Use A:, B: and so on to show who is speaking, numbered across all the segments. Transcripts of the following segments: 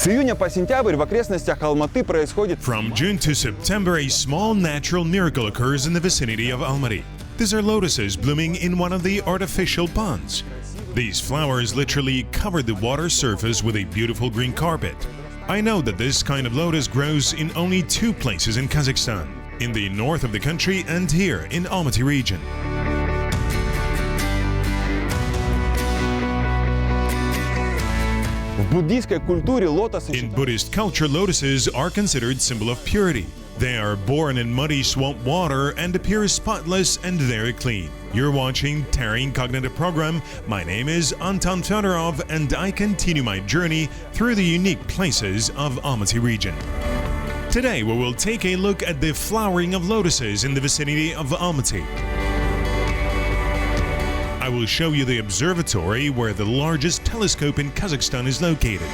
A: С июня по сентябрь в окрестностях Алматы происходит...
B: From June to September, a small natural miracle occurs in the vicinity of Almaty. These are lotuses blooming in one of the artificial ponds. These flowers literally cover the water surface with a beautiful green carpet. I know that this kind of lotus grows in only two places in Kazakhstan, in the north of the country and here in Almaty region.
A: In
B: Buddhist culture, lotuses are considered symbol of purity. They are born in muddy swamp water and appear spotless and very clean. You're watching Terra Incognita program. My name is Anton Fedorov and I continue my journey through the unique places of Almaty region. Today we will take a look at the flowering of lotuses in the vicinity of Almaty. I will show you the observatory where the largest telescope in Kazakhstan is located.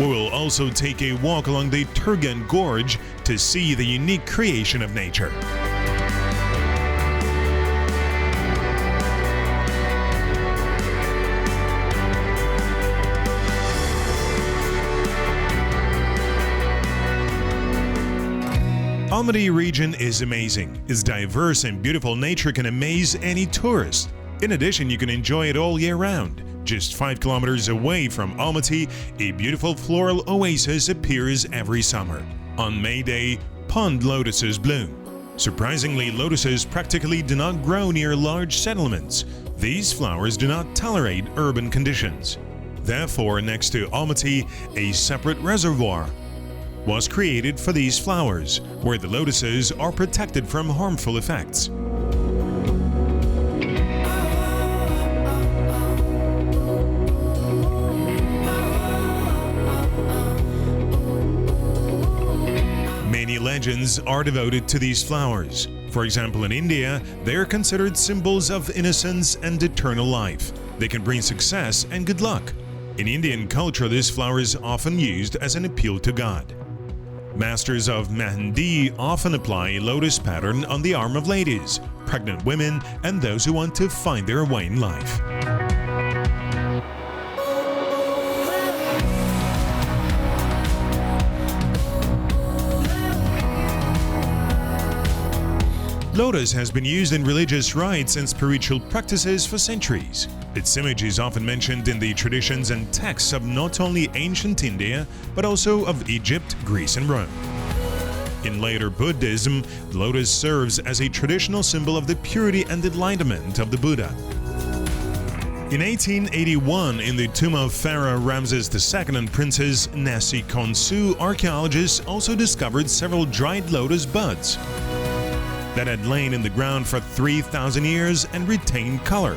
B: We will also take a walk along the Turgen Gorge to see the unique creation of nature. Almaty region is amazing. Its diverse and beautiful nature can amaze any tourist. In addition, you can enjoy it all year round. Just 5 kilometers away from Almaty, a beautiful floral oasis appears every summer. On May Day, pond lotuses bloom. Surprisingly, lotuses practically do not grow near large settlements. These flowers do not tolerate urban conditions. Therefore, next to Almaty, a separate reservoir was created for these flowers, where the lotuses are protected from harmful effects. Many legends are devoted to these flowers. For example, in India, they are considered symbols of innocence and eternal life. They can bring success and good luck. In Indian culture, this flower is often used as an appeal to God. Masters of Mehendi often apply a lotus pattern on the arm of ladies, pregnant women, and those who want to find their way in life. Lotus has been used in religious rites and spiritual practices for centuries. Its image is often mentioned in the traditions and texts of not only ancient India, but also of Egypt, Greece, and Rome. In later Buddhism, the lotus serves as a traditional symbol of the purity and enlightenment of the Buddha. In 1881, in the tomb of Pharaoh Ramses II and Princess Nessie Khonsu, archaeologists also discovered several dried lotus buds that had lain in the ground for 3,000 years and retained color.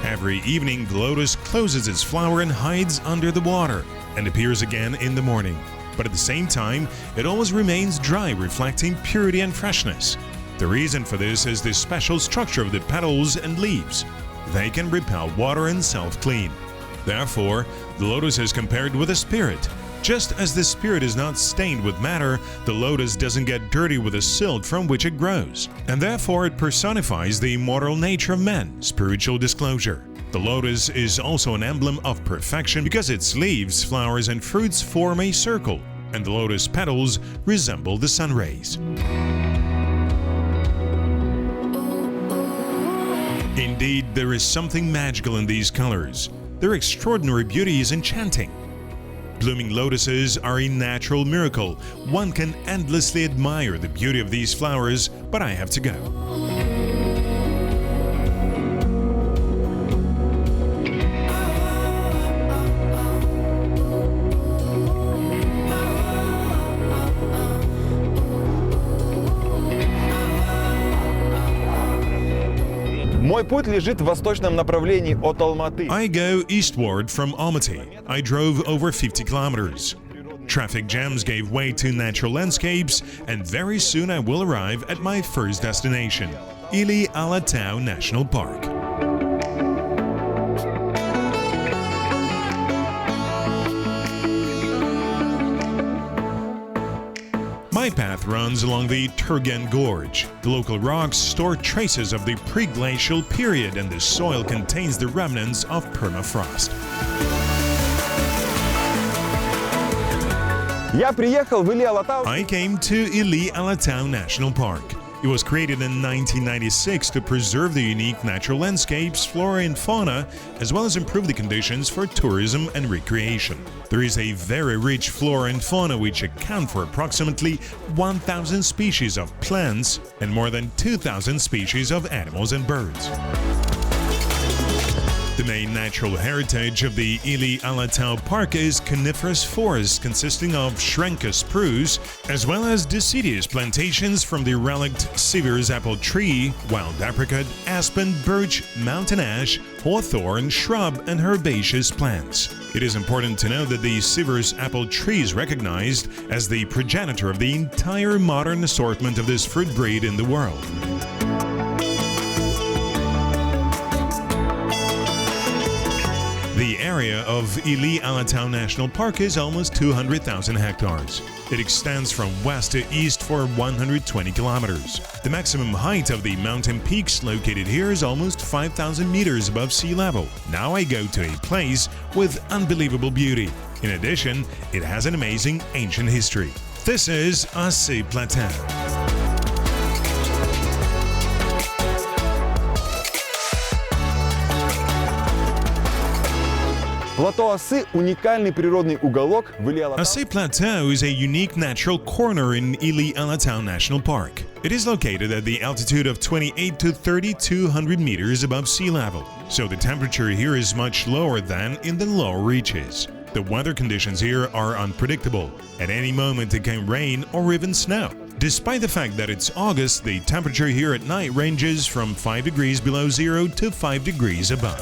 B: Every evening, the lotus closes its flower and hides under the water, and appears again in the morning. But at the same time, it always remains dry, reflecting purity and freshness. The reason for this is the special structure of the petals and leaves. They can repel water and self-clean. Therefore, the lotus is compared with a spirit. Just as the spirit is not stained with matter, the lotus doesn't get dirty with the silt from which it grows. And therefore, it personifies the immortal nature of man, spiritual disclosure. The lotus is also an emblem of perfection because its leaves, flowers, and fruits form a circle, and the lotus petals resemble the sun rays. Indeed, there is something magical in these colors. Their extraordinary beauty is enchanting. Blooming lotuses are a natural miracle. One can endlessly admire the beauty of these flowers, but I have to go.
A: Мой путь лежит в восточном направлении от Алматы.
B: I go eastward from Almaty. I drove over 50 kilometers. Traffic jams gave way to natural landscapes, and very soon I will arrive at my first destination, Ili Alatau National Park. My path runs along the Turgen Gorge. The local rocks store traces of the pre-glacial period, and the soil contains the remnants of permafrost.
A: Я приехал в Или-Алатау.
B: I came to Ili-Alatau National Park. It was created in 1996 to preserve the unique natural landscapes, flora and fauna, as well as improve the conditions for tourism and recreation. There is a very rich flora and fauna which account for approximately 1,000 species of plants and more than 2,000 species of animals and birds. The main natural heritage of the Ili-Alatau Park is coniferous forests consisting of Shrenka spruce, as well as deciduous plantations from the relict Sivir's apple tree, wild apricot, aspen, birch, mountain ash, hawthorn, shrub, and herbaceous plants. It is important to note that the Sivir's apple tree is recognized as the progenitor of the entire modern assortment of this fruit breed in the world. The area of Ili-Alatau National Park is almost 200,000 hectares. It extends from west to east for 120 kilometers. The maximum height of the mountain peaks located here is almost 5,000 meters above sea level. Now I go to a place with unbelievable beauty. In addition, it has an amazing ancient history. This is Assi Plateau.
A: Плато Осы – уникальный природный уголок в Или-Алатау.
B: Assi Plateau is a unique natural corner in Ili-Alatau National Park. It is located at the altitude of 28 to 3,200 meters above sea level, so the temperature here is much lower than in the lower reaches. The weather conditions here are unpredictable. At any moment it can rain or even snow. Despite the fact that it's August, the temperature here at night ranges from 5 degrees below zero to 5 degrees above.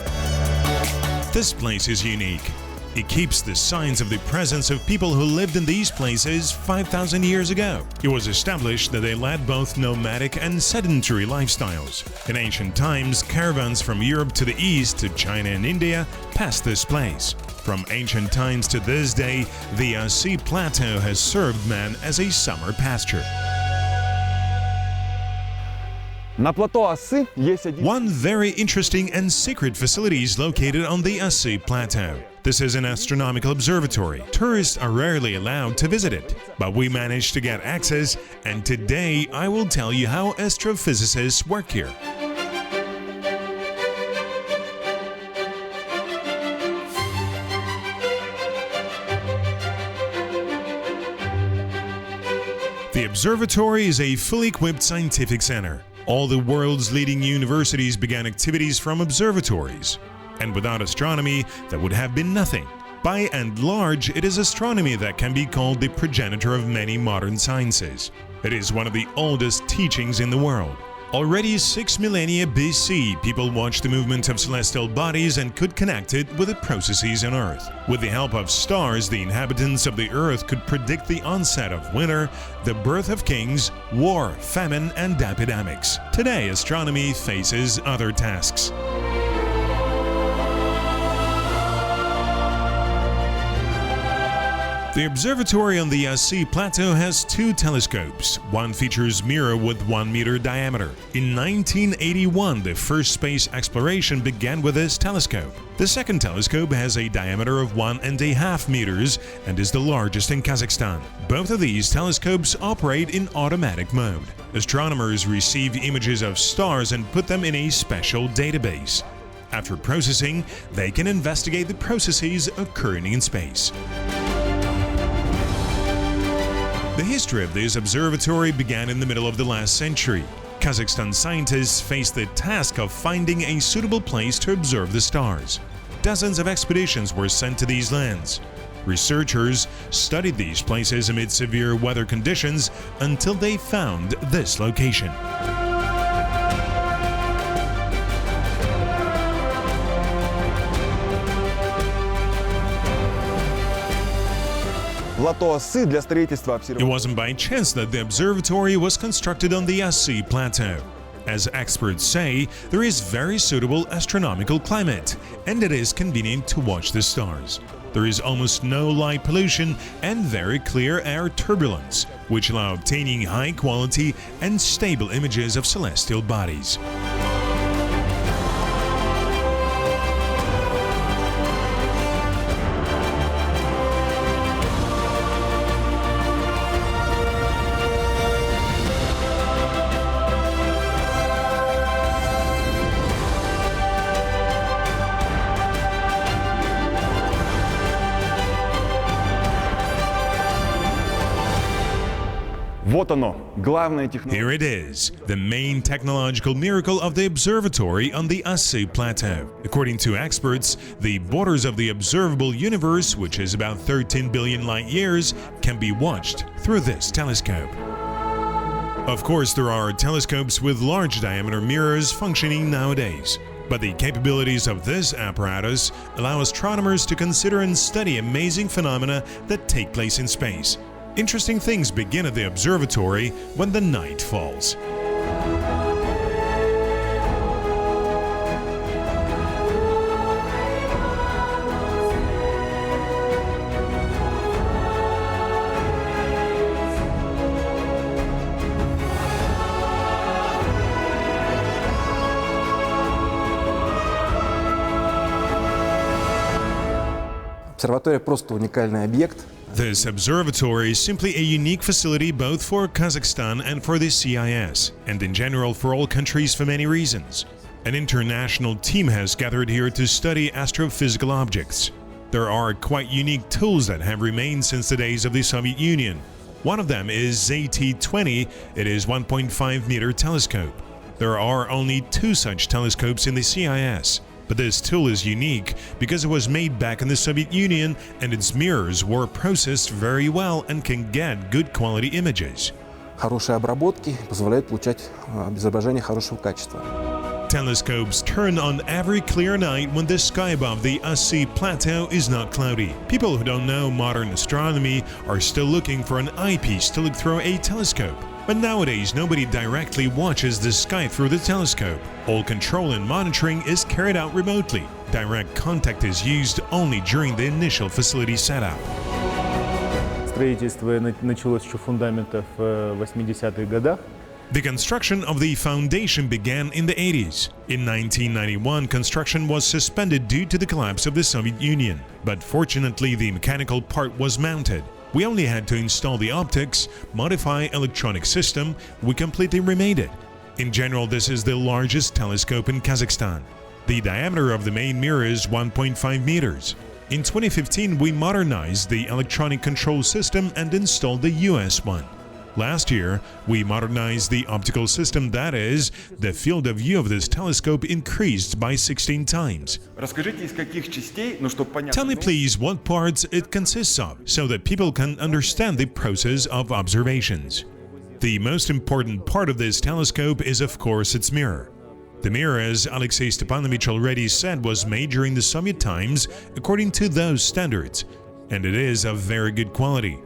B: This place is unique. It keeps the signs of the presence of people who lived in these places 5,000 years ago. It was established that they led both nomadic and sedentary lifestyles. In ancient times, caravans from Europe to the east to China and India passed this place. From ancient times to this day, the Assi Plateau has served man as a summer pasture.
A: На плато Осы есть один...
B: One very interesting and secret facility is located on the Assi Plateau. This is an astronomical observatory. Tourists are rarely allowed to visit it, but we managed to get access, and today I will tell you how astrophysicists work here. The observatory is a fully equipped scientific center. All the world's leading universities began activities from observatories, and without astronomy, there would have been nothing. By and large, it is astronomy that can be called the progenitor of many modern sciences. It is one of the oldest teachings in the world. Already 6 millennia BC, people watched the movement of celestial bodies and could connect it with the processes on Earth. With the help of stars, the inhabitants of the Earth could predict the onset of winter, the birth of kings, war, famine, and epidemics. Today, astronomy faces other tasks. The observatory on the Assi Plateau has two telescopes. One features mirror with 1 meter diameter. In 1981, the first space exploration began with this telescope. The second telescope has a diameter of 1.5 meters and is the largest in Kazakhstan. Both of these telescopes operate in automatic mode. Astronomers receive images of stars and put them in a special database. After processing, they can investigate the processes occurring in space. The history of this observatory began in the middle of the last century. Kazakhstan scientists faced the task of finding a suitable place to observe the stars. Dozens of expeditions were sent to these lands. Researchers studied these places amid severe weather conditions until they found this location.
A: Плато Осы для строительства
B: It
A: обсерватории.
B: wasn't by chance that the observatory was constructed on the Assi Plateau. As experts say, there is very suitable astronomical climate, and it is convenient to watch the stars. There is almost no light pollution and very clear air turbulence, which allow obtaining high quality and stable images of celestial bodies.
A: Вот оно, главное технология.
B: Here it is, the main technological miracle of the observatory on the Assi Plateau. According to experts, the borders of the observable universe, which is about 13 billion light years, can be watched through this telescope. Of course, there are telescopes with large diameter mirrors functioning nowadays, but the capabilities of this apparatus allow astronomers to consider and study amazing phenomena that take place in space. Interesting things begin at the observatory when the night falls.
C: Обсерватория просто уникальный объект.
B: This observatory is simply a unique facility both for Kazakhstan and for the CIS, and in general for all countries for many reasons. An international team has gathered here to study astrophysical objects. There are quite unique tools that have remained since the days of the Soviet Union. One of them is ZT-20, it is 1.5 meter telescope. There are only 2 such telescopes in the CIS. But this tool is unique because it was made back in the Soviet Union and its mirrors were processed very well and can get good quality images.
C: Хорошие обработки позволяют получать изображение хорошего качества.
B: Telescopes turn on every clear night when the sky above the Assi Plateau is not cloudy. People who don't know modern astronomy are still looking for an eyepiece to look through a telescope. But nowadays, nobody directly watches the sky through the telescope. All control and monitoring is carried out remotely. Direct contact is used only during the initial facility setup.
D: Строительство началось еще фундаментов в 80-х годах.
B: The construction of the foundation began in the 80s. In 1991, construction was suspended due to the collapse of the Soviet Union. But fortunately, the mechanical part was mounted. We only had to install the optics, modify electronic system, we completely remade it. In general, this is the largest telescope in Kazakhstan. The diameter of the main mirror is 1.5 meters. In 2015, we modernized the electronic control system and installed the US one. Last year, we modernized the optical system, that is, the field of view of this telescope increased by 16 times.
A: Расскажите, из каких частей, чтобы понятно.
B: Tell me please what parts it consists of, so that people can understand the process of observations. The most important part of this telescope is of course its mirror. The mirror, as Alexei Stepanovich already said, was made during the Soviet times according to those standards, and it is of very good quality.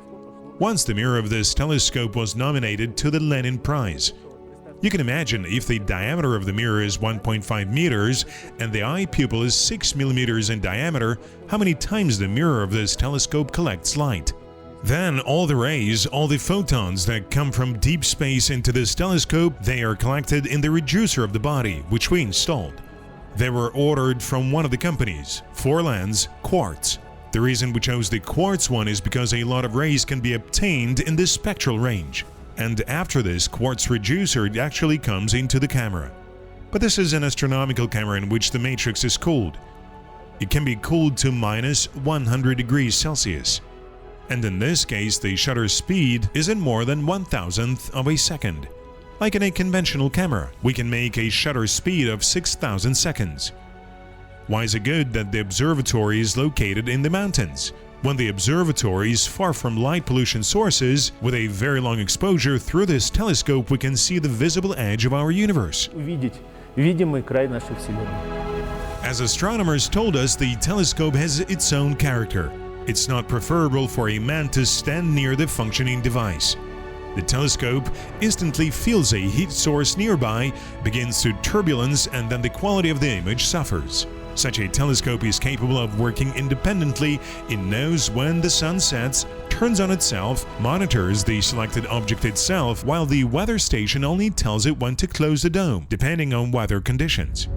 B: Once the mirror of this telescope was nominated to the Lenin Prize. You can imagine if the diameter of the mirror is 1.5 meters and the eye pupil is 6 millimeters in diameter, how many times the mirror of this telescope collects light. Then all the rays, all the photons that come from deep space into this telescope, they are collected in the reducer of the body, which we installed. They were ordered from one of the companies, 4Lens Quartz. The reason we chose the quartz one is because a lot of rays can be obtained in this spectral range. And after this quartz reducer, it actually comes into the camera. But this is an astronomical camera in which the matrix is cooled. It can be cooled to minus 100 degrees Celsius. And in this case, the shutter speed isn't more than 1,000th of a second. Like in a conventional camera, we can make a shutter speed of 6,000 seconds. Why is it good that the observatory is located in the mountains? When the observatory is far from light pollution sources, with a very long exposure through this telescope we can see the visible edge of our universe.
D: Увидеть видимый край нашей Вселенной.
B: As astronomers told us, the telescope has its own character. It's not preferable for a man to stand near the functioning device. The telescope instantly feels a heat source nearby, begins to turbulence, and then the quality of the image suffers. Such a telescope is capable of working independently. It knows when the sun sets, turns on itself, monitors the selected object itself, while the weather station only tells it when to close the dome, depending on weather conditions.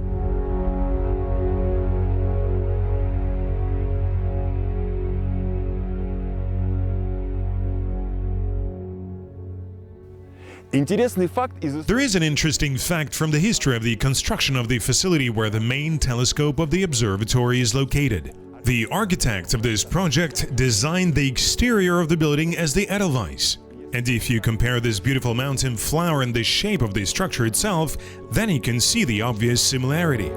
A: Интересный факт из
B: There is an interesting fact from the history of the construction of the facility where the main telescope of the observatory is located. The architect of this project designed the exterior of the building as the Edelweiss. And if you compare this beautiful mountain flower and the shape of the structure itself, then you can see the obvious similarity.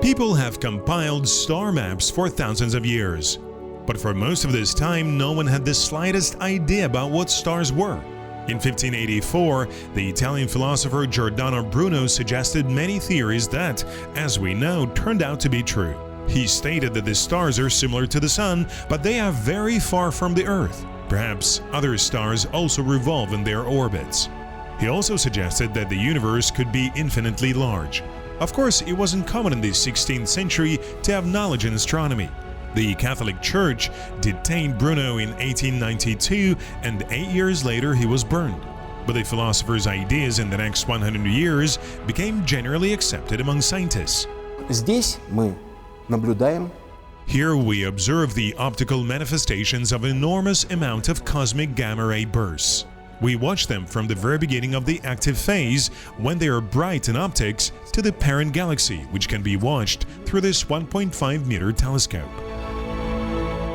B: People have compiled star maps for thousands of years. But for most of this time, no one had the slightest idea about what stars were. In 1584, the Italian philosopher Giordano Bruno suggested many theories that, as we know, turned out to be true. He stated that the stars are similar to the Sun, but they are very far from the Earth. Perhaps other stars also revolve in their orbits. He also suggested that the universe could be infinitely large. Of course, it wasn't common in the 16th century to have knowledge in astronomy. The Catholic Church detained Bruno in 1892, and 8 years later he was burned. But the philosopher's ideas in the next 100 years became generally accepted among scientists.
C: Здесь мы наблюдаем
B: Here we observe the optical manifestations of an enormous amount of cosmic gamma-ray bursts. We watch them from the very beginning of the active phase, when they are bright in optics, to the parent galaxy, which can be watched through this 1.5-meter telescope.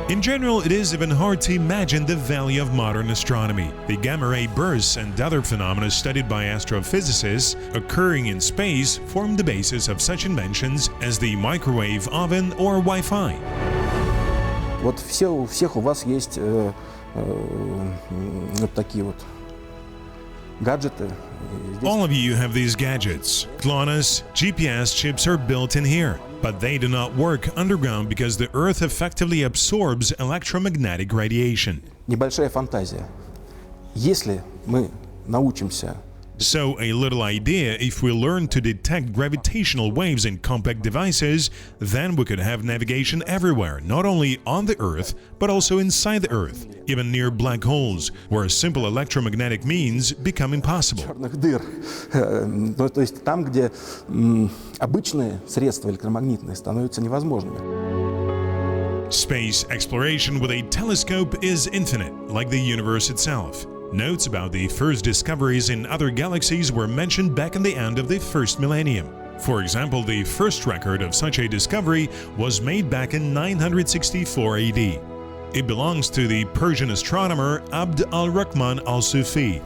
B: In general, it is even hard to imagine the value of modern astronomy. The gamma-ray bursts and other phenomena studied by astrophysicists occurring in space form the basis of such inventions as the microwave oven or Wi-Fi.
C: Вот у всех у вас есть вот такие вот гаджеты.
B: All of you have these gadgets. GLONASS, GPS chips are built in here, but they do not work underground because the Earth effectively absorbs electromagnetic radiation.
C: Небольшая фантазия. Если мы научимся
B: So, a little idea, if we learn to detect gravitational waves in compact devices, then we could have navigation everywhere, not only on the Earth, but also inside the Earth, even near black holes, where simple electromagnetic means become impossible.
C: черных дыр, то есть там, где обычные средства электромагнитные становятся невозможными.
B: Space exploration with a telescope is infinite, like the universe itself. Notes about the first discoveries in other galaxies were mentioned back in the end of the first millennium. For example, the first record of such a discovery was made back in 964 AD. It belongs to the Persian astronomer Abd al-Rahman al-Sufi,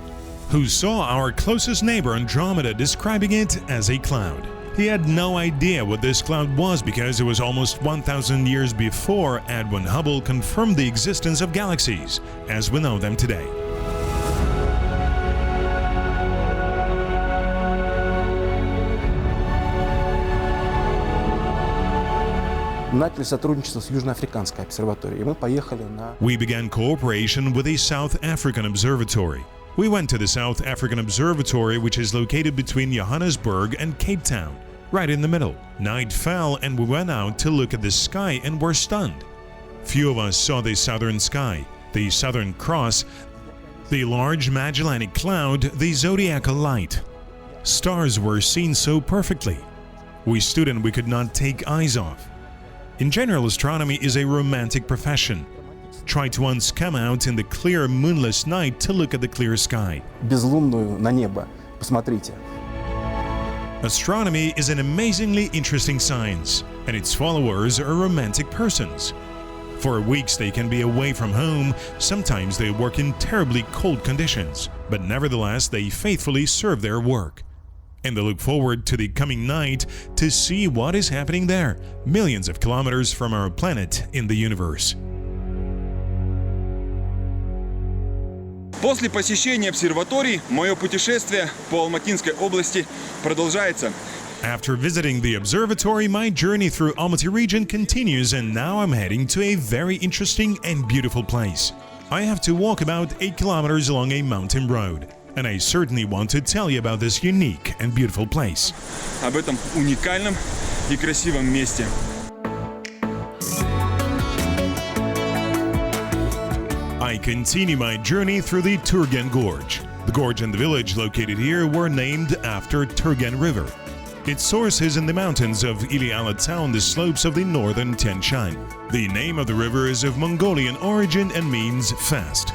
B: who saw our closest neighbor Andromeda describing it as a cloud. He had no idea what this cloud was because it was almost 1,000 years before Edwin Hubble confirmed the existence of galaxies as we know them today.
C: Начали сотрудничество с Южноафриканской обсерваторией, и мы поехали на...
B: We began cooperation with the South African Observatory. We went to the South African Observatory, which is located between Johannesburg and Cape Town, right in the middle. Night fell and we went out to look at the sky and were stunned. Few of us saw the southern sky, the Southern Cross, the large Magellanic Cloud, the zodiacal light. Stars were seen so perfectly. We stood and we could not take eyes off. In general, astronomy is a romantic profession. Try to once come out in the clear moonless night to look at the clear sky.
C: Безлунную на небо. Посмотрите.
B: Astronomy is an amazingly interesting science, and its followers are romantic persons. For weeks they can be away from home, sometimes they work in terribly cold conditions, but nevertheless they faithfully serve their work. And they look forward to the coming night to see what is happening there, millions of kilometers from our planet in the universe.
A: После посещения обсерваторий мое путешествие по Алматинской области продолжается.
B: After visiting the observatory, my journey through Almaty region continues, and now I'm heading to a very interesting and beautiful place. I have to walk about 8 kilometers along a mountain road. and I certainly want to tell you about this unique and beautiful place.
A: Об этом уникальном и красивом месте.
B: I continue my journey through the Turgen Gorge. The gorge and the village located here were named after Turgen River. Its source is in the mountains of Almaty on the slopes of the northern Tian Shan. The name of the river is of Mongolian origin and means fast.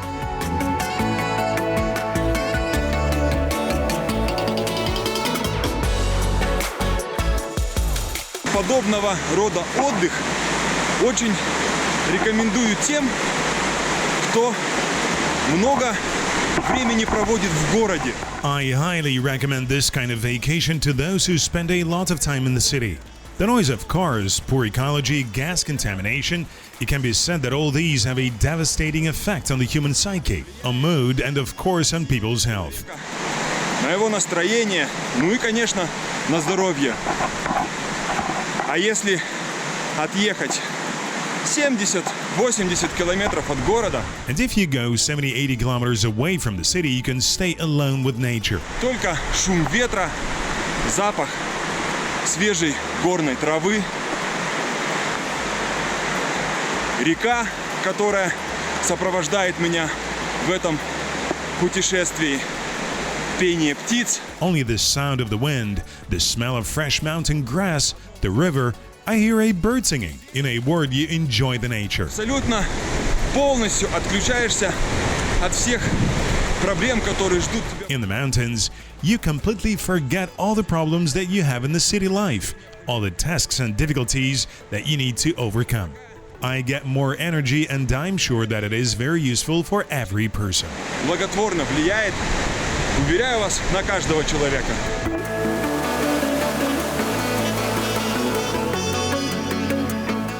A: Подобного рода отдых очень рекомендую тем, кто много времени проводит в городе.
B: I highly recommend this kind of vacation to those who spend a lot of time in the city. The noise of cars, poor ecology, gas contamination, it can be said that all these have a devastating effect on the human psyche, on mood, and of course on people's health.
A: На его настроение, ну и, конечно, на здоровье. А если отъехать 70-80 километров от города,
B: And if you go 70-80 kilometers away from the city, you can stay alone with nature.
A: только шум ветра, запах свежей горной травы, река, которая сопровождает меня в этом путешествии, пение птиц.
B: Only the sound of the wind, the smell of fresh mountain grass, the river, I hear a bird singing. In a word, you enjoy the nature.
A: Абсолютно полностью отключаешься от всех проблем, которые ждут тебя.
B: In the mountains, you completely forget all the problems that you have in the city life, all the tasks and difficulties that you need to overcome. I get more energy, and I'm sure that it is very useful for every person.
A: Благотворно влияет, уверяю вас, на каждого человека.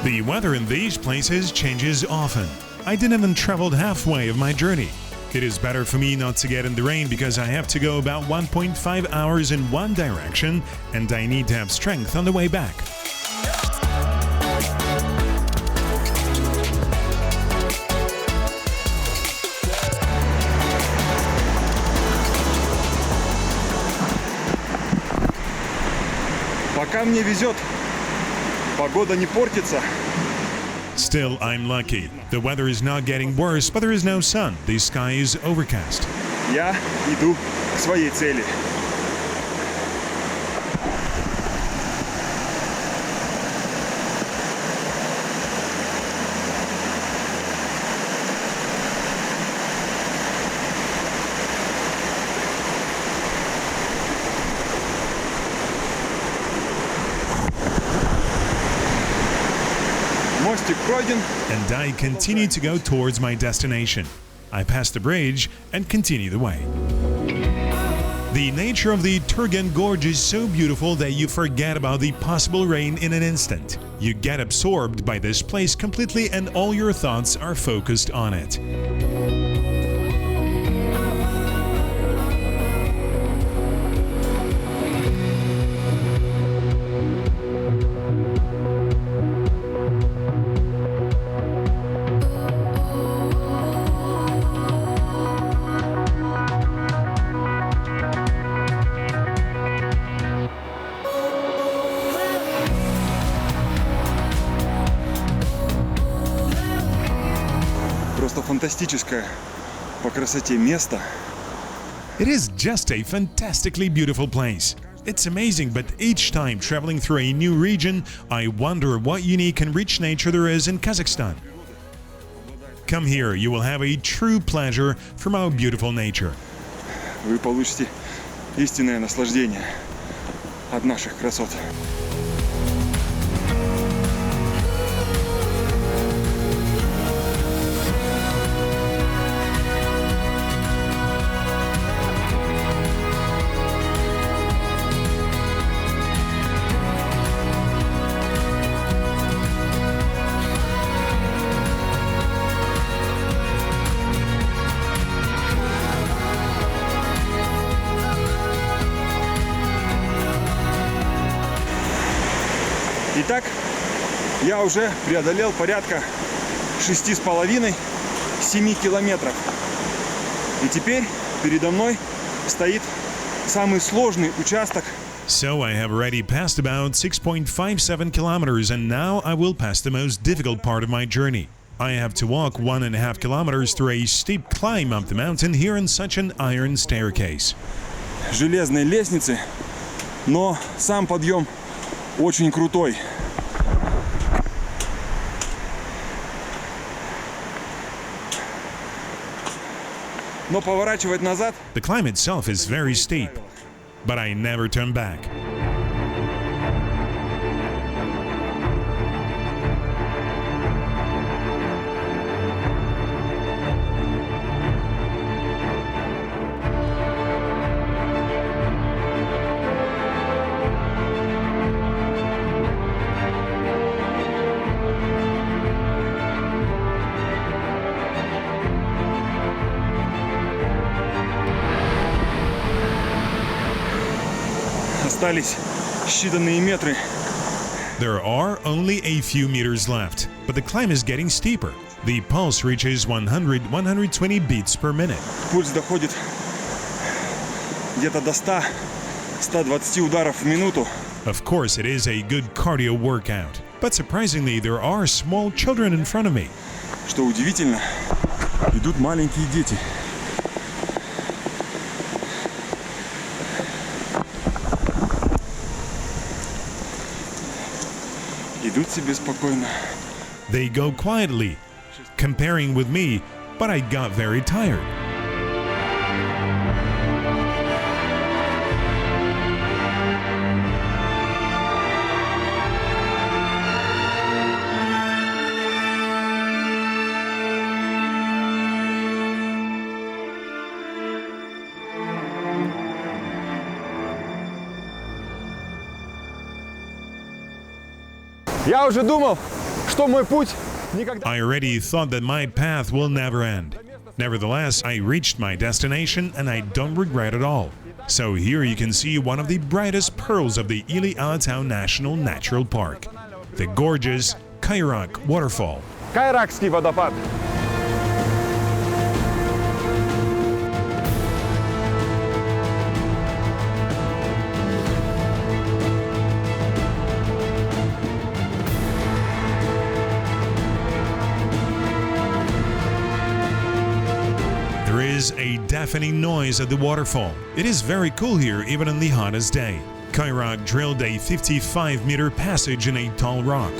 B: The weather in these places changes often. I didn't even travel halfway of my journey. It is better for me not to get in the rain because I have to go about 1.5 hours in one direction and I need to have strength on the way back.
A: Пока мне везет, погода не портится.
B: Still, I'm lucky. The weather is not getting worse, but there is no sun. The sky is overcast.
A: Я иду к своей цели. Мостик пройден.
B: And I continue to go towards my destination. I pass the bridge and continue the way. The nature of the Turgen Gorge is so beautiful that you forget about the possible rain in an instant. You get absorbed by this place completely and all your thoughts are focused on it.
A: Просто фантастическое по красоте место.
B: It is just a fantastically beautiful place. It's amazing, but each time traveling through a new region, I wonder what unique and rich nature there is in Kazakhstan. Come here, you will have a true pleasure from our beautiful nature.
A: Вы получите истинное наслаждение от наших красот. Итак, я уже преодолел порядка 6,5-7 километров. И теперь передо мной стоит самый сложный участок.
B: So I have already passed about 6.57 kilometers and now I will pass the most difficult part of my journey. I have to walk 1.5 kilometers through a steep climb up the mountain here on such an iron staircase.
A: Железные лестницы, но сам подъем очень крутой. Но поворачивать назад
B: The climb itself is very steep, but I never turn back.
A: остались считанные метры.
B: There are only a few meters left, but the climb is getting steeper. The pulse reaches 100-120 beats per minute.
A: Пульс доходит где-то до 100-120 ударов в минуту.
B: Of course, it is a good cardio workout, but surprisingly, there are small children in front of me.
A: Что удивительно, идут маленькие дети. Идут себе спокойно.
B: They go quietly, comparing with me, but I got very tired.
A: Я уже думал, что мой путь никогда...
B: I already thought that my path will never end. Nevertheless, I reached my destination and I don't regret it all. So here you can see one of the brightest pearls of the Ili-Alatau National Natural Park, the gorgeous Kairak waterfall.
A: Кайракский водопад.
B: There is a deafening noise at the waterfall. It is very cool here even on the hottest day. Kairak drilled a 55-meter passage in a tall rock.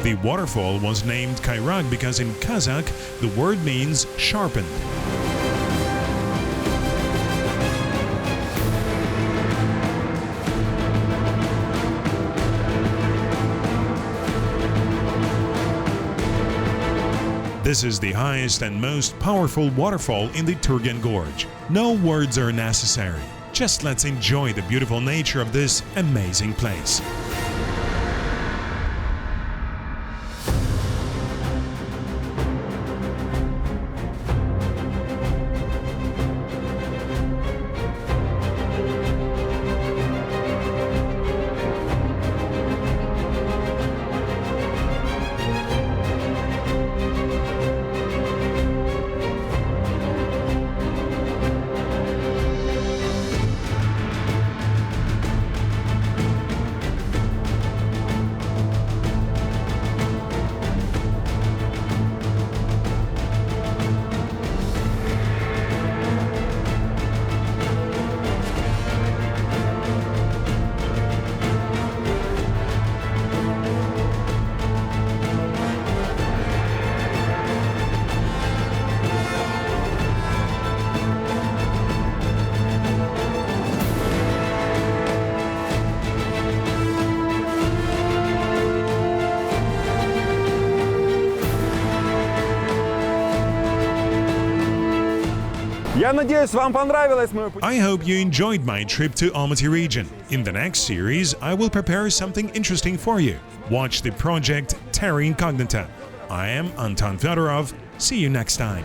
B: The waterfall was named Kairak because in Kazakh the word means sharpened. This is the highest and most powerful waterfall in the Turgen Gorge. No words are necessary. Just let's enjoy the beautiful nature of this amazing place.
A: Я надеюсь, вам понравилось мое путешествие.
B: I hope you enjoyed my trip to Almaty region. In the next series, I will prepare something interesting for you. Watch the project Terra Incognita. I am Anton Fedorov. See you next time.